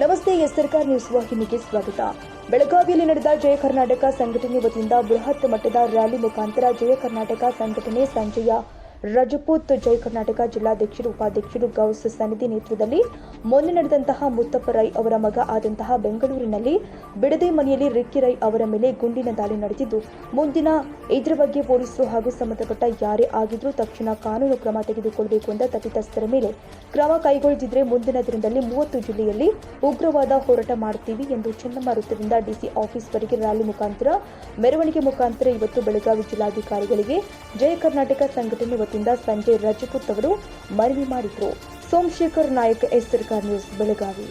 ನಮಸ್ತೆ, ಸರ್ಕಾರ ನ್ಯೂಸ್ ವಾಹಿನಿಗೆ ಸ್ವಾಗತ. ಬೆಳಗಾವಿಯಲ್ಲಿ ನಡೆದ ಜಯ ಕರ್ನಾಟಕ ಸಂಘಟನೆ ವತಿಯಿಂದ ಬೃಹತ್ ಮಟ್ಟದ ರ್ಯಾಲಿ ಮುಖಾಂತರ ಜಯ ಕರ್ನಾಟಕ ಸಂಘಟನೆ ಸಂಜೆಯ ರಜಪೂತ್ ಜಯ ಕರ್ನಾಟಕ ಜಿಲ್ಲಾಧ್ಯಕ್ಷರು ಉಪಾಧ್ಯಕ್ಷರು ಗೌಸ್ ಸನ್ನಿಧಿ ನೇತೃತ್ವದಲ್ಲಿ ಮೊನ್ನೆ ನಡೆದಂತಹ ಮುತ್ತಪ್ಪ ರೈ ಅವರ ಮಗ ಆದಂತಹ ಬೆಂಗಳೂರಿನಲ್ಲಿ ಬಿಡದೆ ಮನೆಯಲ್ಲಿ ರಿಕ್ಕಿ ರೈ ಅವರ ಮೇಲೆ ಗುಂಡಿನ ದಾಳಿ ನಡೆದಿದ್ದು, ಮುಂದಿನ ಇದರ ಬಗ್ಗೆ ಪೊಲೀಸರು ಹಾಗೂ ಸಂಬಂಧಪಟ್ಟ ಯಾರೇ ಆಗಿದ್ರೂ ತಕ್ಷಣ ಕಾನೂನು ಕ್ರಮ ತೆಗೆದುಕೊಳ್ಳಬೇಕು ಎಂದ ತಪ್ಪಿತಸ್ಥರ ಮೇಲೆ ಕ್ರಮ ಕೈಗೊಳ್ಳದಿದ್ದರೆ ಮುಂದಿನ ದಿನದಲ್ಲಿ 30 ಜಿಲ್ಲೆಯಲ್ಲಿ ಉಗ್ರವಾದ ಹೋರಾಟ ಮಾಡುತ್ತೀವಿ ಎಂದು ಚೆನ್ನಮ್ಮ ವೃತ್ತದಿಂದ ಡಿಸಿ ಆಫೀಸ್ವರೆಗೆ ರ್ಯಾಲಿ ಮುಖಾಂತರ ಮೆರವಣಿಗೆ ಮುಖಾಂತರ ಇವತ್ತು ಬೆಳಗಾವಿ ಜಿಲ್ಲಾಧಿಕಾರಿಗಳಿಗೆ ಜಯ ಕರ್ನಾಟಕ ಸಂಘಟನೆ ವತಿಯಿಂದ ಸಂಜೆ ರಜಪೂತ್ ಅವರು ಮನವಿ ಮಾಡಿದರು. ಸೋಮಶೇಖರ್ ನಾಯಕ್, ಸರ್ಕಾರ ನ್ಯೂಸ್, ಬೆಳಗಾವಿ.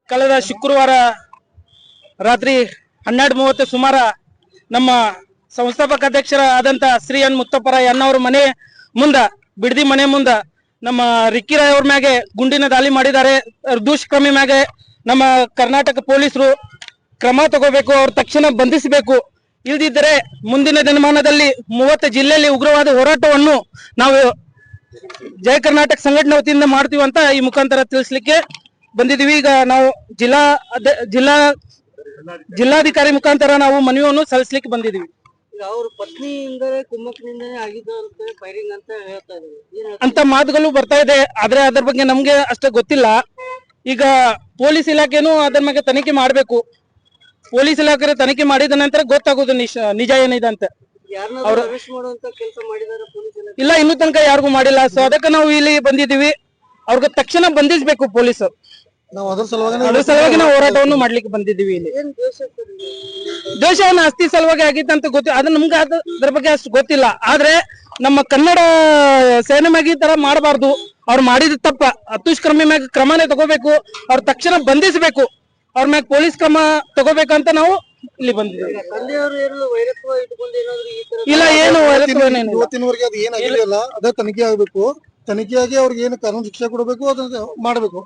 ಕಳೆದ ಶುಕ್ರವಾರ ರಾತ್ರಿ 12:30 ಸುಮಾರ ನಮ್ಮ ಸಂಸ್ಥಾಪಕ ಅಧ್ಯಕ್ಷರಾದಂತ ಶ್ರೀ ಎನ್ ಮುತ್ತಪ್ಪರಾಯ ಅಣ್ಣವರ ಮನೆ ಮುಂದ, ಬಿಡದಿ ಮನೆ ಮುಂದ ನಮ್ಮ ರಿಕ್ಕಿ ರಾಯ್ ಅವ್ರ ಮ್ಯಾಗೆ ಗುಂಡಿನ ದಾಳಿ ಮಾಡಿದ್ದಾರೆ. ದುಷ್ಕ್ರಮಿ ಮ್ಯಾಗೆ ನಮ್ಮ ಕರ್ನಾಟಕ ಪೊಲೀಸರು ಕ್ರಮ ತಗೋಬೇಕು, ಅವ್ರ ತಕ್ಷಣ ಬಂಧಿಸಬೇಕು. ಇಲ್ದಿದ್ದರೆ ಮುಂದಿನ ದಿನಮಾನದಲ್ಲಿ 30 ಜಿಲ್ಲೆಯಲ್ಲಿ ಉಗ್ರವಾದ ಹೋರಾಟವನ್ನು ನಾವು ಜಯ ಕರ್ನಾಟಕ ಸಂಘಟನೆ ವತಿಯಿಂದ ಮಾಡ್ತೀವಿ ಅಂತ ಈ ಮುಖಾಂತರ ತಿಳಿಸ್ಲಿಕ್ಕೆ ಬಂದಿದ್ದೀವಿ. ಈಗ ನಾವು ಜಿಲ್ಲಾಧಿಕಾರಿ ಮುಖಾಂತರ ನಾವು ಮನವಿಯನ್ನು ಸಲ್ಲಿಸಲಿಕ್ಕೆ ಬಂದಿದ್ದೀವಿ. ಅವ್ರ ಪತ್ನಿಯಿಂದ ಕುಮ್ಮಕ್ನಿಂದನೇ ಆಗಿದ್ದು ಅಂತ ಫೈರಿಂಗ್ ಅಂತ ಹೇಳ್ತಾ ಇದ್ದಾರೆ ಅಂತ ಮಾತುಗಳು ಬರ್ತಾ ಇದೆ. ಆದ್ರೆ ಅದ್ರ ಬಗ್ಗೆ ನಮ್ಗೆ ಅಷ್ಟೇ ಗೊತ್ತಿಲ್ಲ. ಈಗ ಪೊಲೀಸ್ ಇಲಾಖೆನೂ ಅದ್ರ ಬಗ್ಗೆ ತನಿಖೆ ಮಾಡ್ಬೇಕು. ಪೊಲೀಸ್ ಇಲಾಖೆ ತನಿಖೆ ಮಾಡಿದ ನಂತರ ಗೊತ್ತಾಗೋದು ನಿಜ ಏನಿದೆ ಅಂತ. ಯಾರನ್ನ ಅರೆಸ್ಟ್ ಮಾಡುವಂತ ಕೆಲಸ ಮಾಡಿದಾರೆ ಪೊಲೀಸ್ ಇಲಾಖೆ? ಇಲ್ಲ, ಇನ್ನೂ ತನಕ ಯಾರಿಗೂ ಮಾಡಿಲ್ಲ. ಸೊ ಅದಕ್ಕೆ ನಾವು ಇಲ್ಲಿ ಬಂದಿದ್ದೀವಿ. ಅವ್ರಿಗೆ ತಕ್ಷಣ ಬಂಧಿಸಬೇಕು ಪೊಲೀಸರು. ಅದ್ರ ಸಲುವಾಗಿ ನಾವು ಹೋರಾಟವನ್ನು ಮಾಡ್ಲಿಕ್ಕೆ ಬಂದಿದ್ದೀವಿ. ಇಲ್ಲಿ ದ್ವೇಷ ಆಸ್ತಿ ಸಲುವಾಗಿ ಆಗಿತ್ತು ಅಂತ ಗೊತ್ತಿಲ್ಲ. ಅದು ನಮ್ಗೆ ಅದ್ರ ಬಗ್ಗೆ ಅಷ್ಟು ಗೊತ್ತಿಲ್ಲ. ಆದ್ರೆ ನಮ್ಮ ಕನ್ನಡ ಸೇನೆ ಮ್ಯಾಗ ಈ ತರ ಮಾಡಬಾರ್ದು. ಅವ್ರು ಮಾಡಿದ ತಪ್ಪ. ದುಷ್ಕರ್ಮಿ ಮ್ಯಾಗ ಕ್ರಮನೇ ತಗೋಬೇಕು. ಅವ್ರ ತಕ್ಷಣ ಬಂಧಿಸಬೇಕು. ಅವ್ರ ಮ್ಯಾಗ ಪೊಲೀಸ್ ಕ್ರಮ ತಗೋಬೇಕಂತ ನಾವು ಇಲ್ಲಿ ಬಂದಿದ್ದೀವಿ. ಇಲ್ಲ, ಏನು ಇವತ್ತಿನವರೆಗೆ ಅದು ಏನಾಗಿದೆಯಲ್ಲ ಅದೇ ತನಿಖೆ ಆಗ್ಬೇಕು. ತನಿಖೆಯಾಗಿ ಅವ್ರಿಗೆ ಏನು ಕಾನೂನು ಶಿಕ್ಷೆ ಕೊಡಬೇಕು ಅದನ್ನ ಮಾಡಬೇಕು.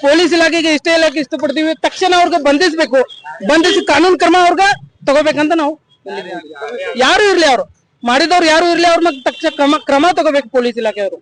ಪೊಲೀಸ್ ಇಲಾಖೆಗೆ ಇಷ್ಟೇ ಹೇಳಕ್ಕೆ ಇಷ್ಟಪಡ್ತೀವಿ, ತಕ್ಷಣ ಅವ್ರಿಗೆ ಬಂಧಿಸಬೇಕು. ಬಂಧಿಸಿ ಕಾನೂನು ಕ್ರಮ ಅವ್ರಿಗೆ ತಗೋಬೇಕಂತ ನಾವು ಯಾರು ಇರ್ಲಿ, ಅವ್ರು ಮಾಡಿದವ್ರು ಯಾರು ಇರ್ಲಿ, ಅವ್ರ ಮ್ಯಾಗ ತಕ್ಷಣ ಕ್ರಮ ತಗೋಬೇಕು ಪೊಲೀಸ್ ಇಲಾಖೆ ಅವರು.